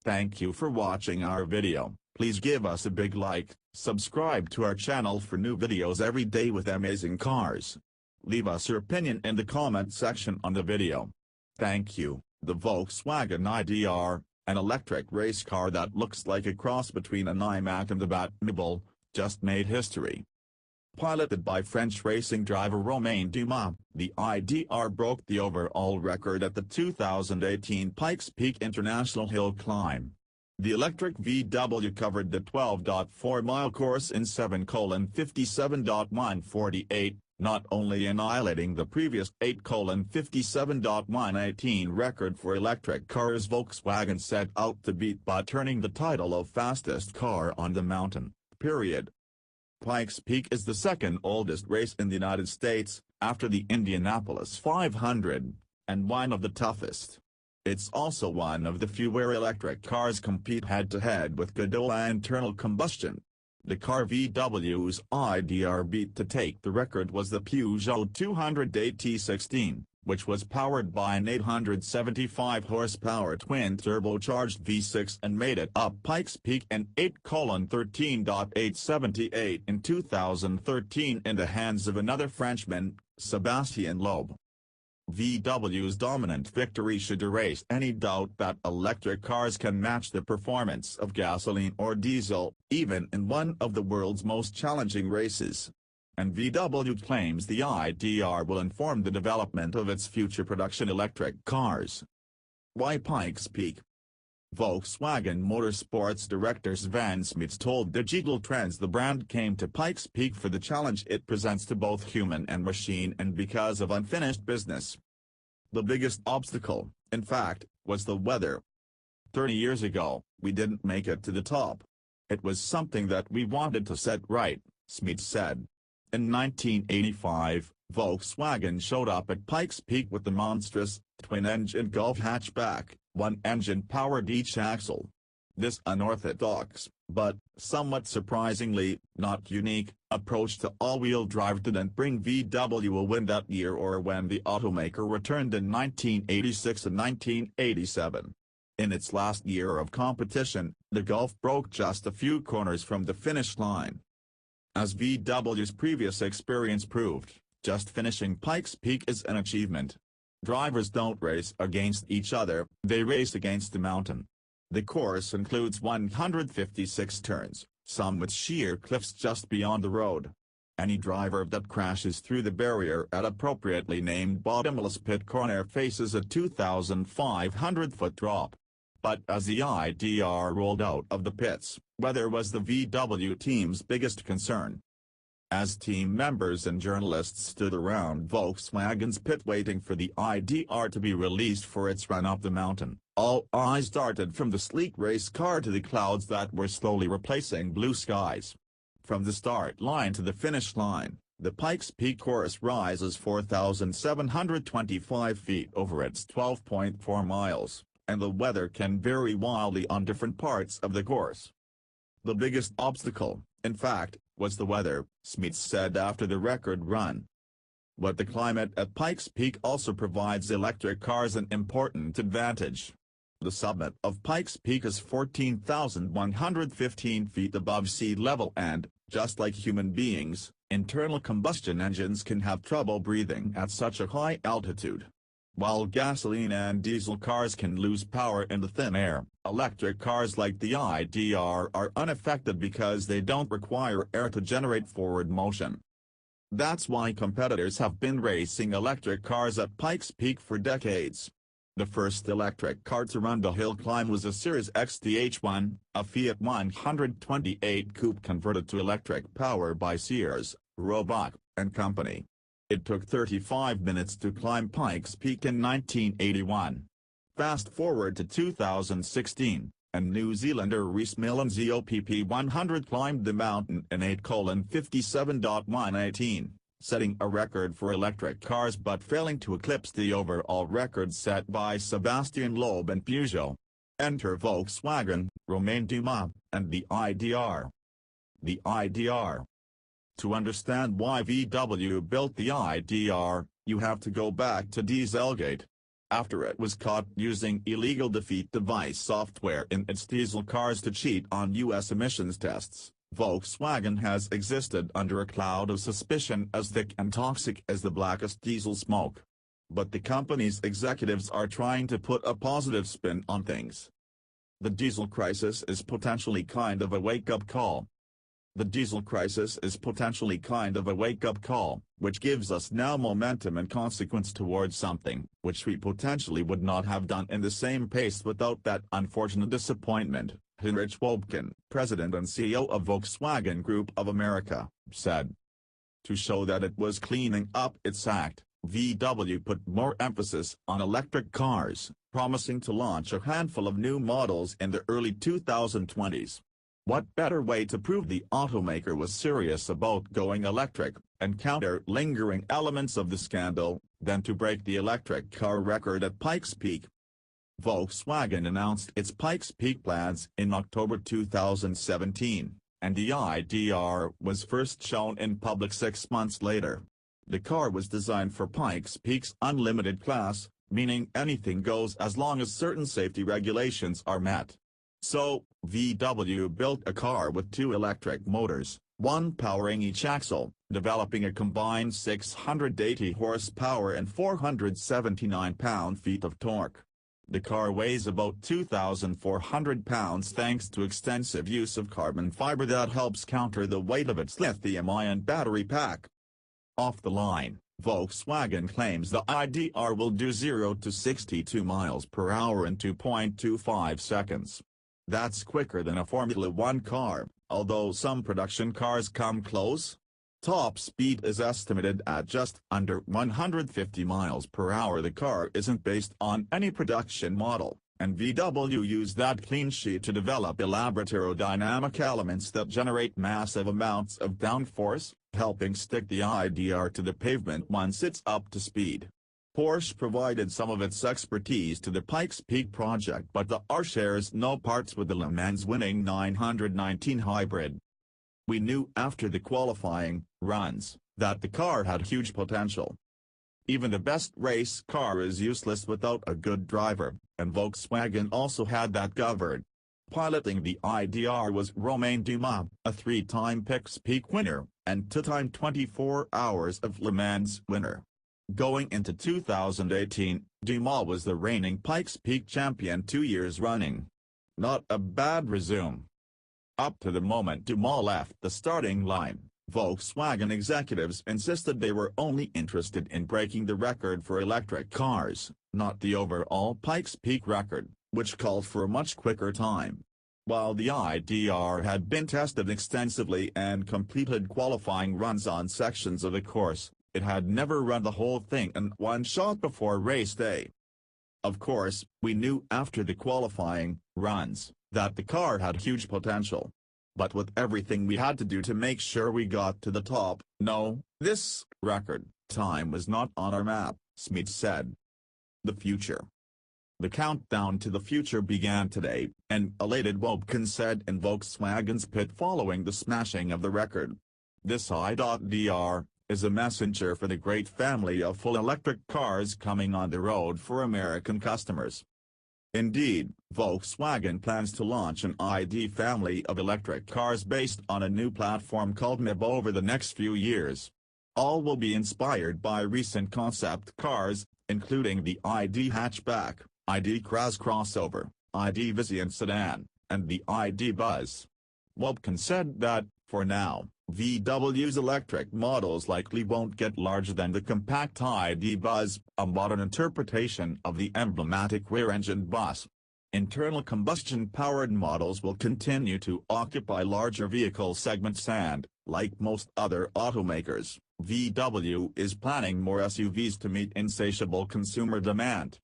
Thank you for watching our video. Please give us a big like, subscribe to our channel for new videos every day with amazing cars. Leave us your opinion in the comment section on the video. Thank you. The Volkswagen I.D, an electric race car that looks like a cross between an iMac and the Batmobile, just made history. Piloted by French racing driver Romain Dumas, the I.D.R broke the overall record at the 2018 Pikes Peak International Hill Climb. The electric VW covered the 12.4-mile course in 7:57.148, not only annihilating the previous 8:57.118 record for electric cars Volkswagen set out to beat but turning the title of fastest car on the mountain, period. Pikes Peak is the second oldest race in the United States, after the Indianapolis 500, and one of the toughest. It's also one of the few where electric cars compete head-to-head with Peugeot internal combustion. The car VW's I.D.R beat to take the record was the Peugeot 200 which was powered by an 875-horsepower twin-turbocharged V6 and made it up Pikes Peak in 8:13.878 in 2013 in the hands of another Frenchman, Sebastian Loeb. VW's dominant victory should erase any doubt that electric cars can match the performance of gasoline or diesel, even in one of the world's most challenging races. And VW claims the I.D.R will inform the development of its future production electric cars. Why Pikes Peak? Volkswagen Motorsports director Sven Smits told Digital Trends the brand came to Pikes Peak for the challenge it presents to both human and machine and because of unfinished business. The biggest obstacle, in fact, was the weather. 30 years ago, we didn't make it to the top. It was something that we wanted to set right, Smits said. In 1985, Volkswagen showed up at Pikes Peak with the monstrous, twin-engine Golf hatchback, one engine powered each axle. This unorthodox, but, somewhat surprisingly, not unique, approach to all-wheel drive didn't bring VW a win that year or when the automaker returned in 1986 and 1987. In its last year of competition, the Golf broke just a few corners from the finish line. As VW's previous experience proved, just finishing Pikes Peak is an achievement. Drivers don't race against each other, they race against the mountain. The course includes 156 turns, some with sheer cliffs just beyond the road. Any driver that crashes through the barrier at appropriately named bottomless pit corner faces a 2,500-foot drop. But as the I.D.R rolled out of the pits, weather was the VW team's biggest concern. As team members and journalists stood around Volkswagen's pit waiting for the I.D.R to be released for its run up the mountain, all eyes darted from the sleek race car to the clouds that were slowly replacing blue skies. From the start line to the finish line, the Pikes Peak course rises 4,725 feet over its 12.4 miles. And the weather can vary wildly on different parts of the course. The biggest obstacle, in fact, was the weather, Smits said after the record run. But the climate at Pikes Peak also provides electric cars an important advantage. The summit of Pikes Peak is 14,115 feet above sea level and, just like human beings, internal combustion engines can have trouble breathing at such a high altitude. While gasoline and diesel cars can lose power in the thin air, electric cars like the I.D.R are unaffected because they don't require air to generate forward motion. That's why competitors have been racing electric cars at Pikes Peak for decades. The first electric car to run the hill climb was a Series X TH1, a Fiat 128 coupe converted to electric power by Sears, Roebuck, and Company. It took 35 minutes to climb Pikes Peak in 1981. Fast forward to 2016, and New Zealander Rhys Millen's EOPP 100 climbed the mountain in 8:57.118, setting a record for electric cars but failing to eclipse the overall record set by Sebastian Loeb and Peugeot. Enter Volkswagen, Romain Dumas, and the I.D.R. The I.D.R. To understand why VW built the I.D.R, you have to go back to Dieselgate. after it was caught using illegal defeat device software in its diesel cars to cheat on U.S. emissions tests. Volkswagen has existed under a cloud of suspicion as thick and toxic as the blackest diesel smoke. But the company's executives are trying to put a positive spin on things. The diesel crisis is potentially kind of a wake-up call. The diesel crisis is potentially kind of a wake-up call, which gives us now momentum and consequence towards something which we potentially would not have done in the same pace without that unfortunate disappointment, Heinrich Wölbken, president and CEO of Volkswagen Group of America, said. To show that it was cleaning up its act, VW put more emphasis on electric cars, promising to launch a handful of new models in the early 2020s. What better way to prove the automaker was serious about going electric, and counter lingering elements of the scandal, than to break the electric car record at Pikes Peak? Volkswagen announced its Pikes Peak plans in October 2017, and the IDR was first shown in public 6 months later. The car was designed for Pikes Peak's unlimited class, meaning anything goes as long as certain safety regulations are met. So, VW built a car with 2 electric motors, one powering each axle, developing a combined 680 horsepower and 479 pound-feet of torque. The car weighs about 2,400 pounds thanks to extensive use of carbon fiber that helps counter the weight of its lithium-ion battery pack. Off the line, Volkswagen claims the IDR will do 0 to 62 miles per hour in 2.25 seconds. That's quicker than a Formula One car, although some production cars come close. Top speed is estimated at just under 150 miles per hour. The car isn't based on any production model, and VW used that clean sheet to develop elaborate aerodynamic elements that generate massive amounts of downforce, helping stick the IDR to the pavement once it's up to speed. Porsche provided some of its expertise to the Pikes Peak project, but the R shares no parts with the Le Mans winning 919 hybrid. We knew after the qualifying runs that the car had huge potential. Even the best race car is useless without a good driver, and Volkswagen also had that covered. Piloting the IDR was Romain Dumas, a 3-time Pikes Peak winner, and 2-time 24 Hours of Le Mans winner. Going into 2018, Dumas was the reigning Pikes Peak champion 2 years running. Not a bad resume. Up to the moment Dumas left the starting line, Volkswagen executives insisted they were only interested in breaking the record for electric cars, not the overall Pikes Peak record, which called for a much quicker time. While the IDR had been tested extensively and completed qualifying runs on sections of the course, it had never run the whole thing in one shot before race day. Of course, we knew after the qualifying runs that the car had huge potential. But with everything we had to do to make sure we got to the top, no, this record time was not on our map, Smith said. The future. The countdown to the future began today, an elated Wölbken said in Volkswagen's pit following the smashing of the record. This IDR is a messenger for the great family of full electric cars coming on the road for American customers. Indeed, Volkswagen plans to launch an ID family of electric cars based on a new platform called MIB over the next few years. All will be inspired by recent concept cars, including the ID hatchback, ID crossover, ID Vision sedan, and the ID Buzz. Wölbken said that, for now, VW's electric models likely won't get larger than the compact ID Buzz, a modern interpretation of the emblematic rear-engine bus. Internal combustion-powered models will continue to occupy larger vehicle segments and, like most other automakers, VW is planning more SUVs to meet insatiable consumer demand.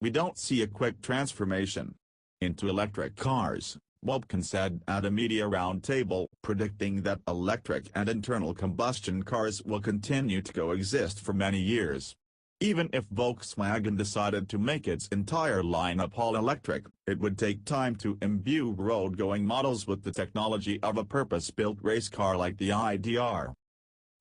We don't see a quick transformation into electric cars, Wölbken said at a media roundtable, predicting that electric and internal combustion cars will continue to coexist for many years. Even if Volkswagen decided to make its entire lineup all electric, it would take time to imbue road-going models with the technology of a purpose-built race car like the IDR.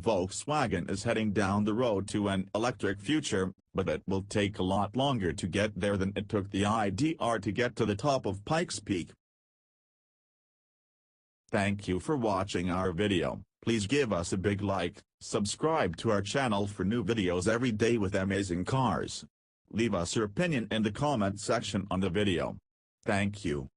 Volkswagen is heading down the road to an electric future, but it will take a lot longer to get there than it took the IDR to get to the top of Pikes Peak. Thank you for watching our video. Please give us a big like, subscribe to our channel for new videos every day with amazing cars. Leave us your opinion in the comment section on the video. Thank you.